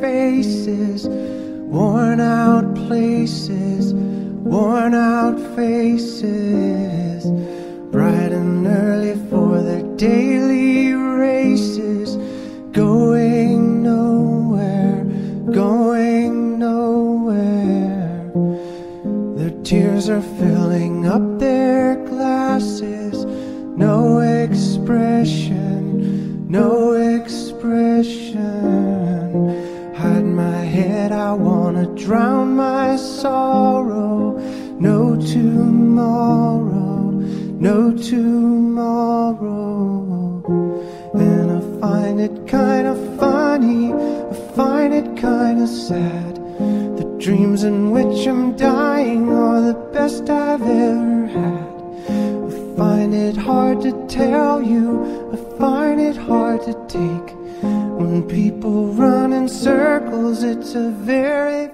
faces, worn out places, worn out faces, bright and early for their daily races, going nowhere, going nowhere. Their tears are filling up their glasses, no expression, no expression. Hide my head, I wanna drown my sorrow. No tomorrow, no tomorrow. And I find it kinda funny, I find it kinda sad. The dreams in which I'm dying are the best I've ever had. I find it hard to tell you, I find it hard to take. When people run in circles, it's a very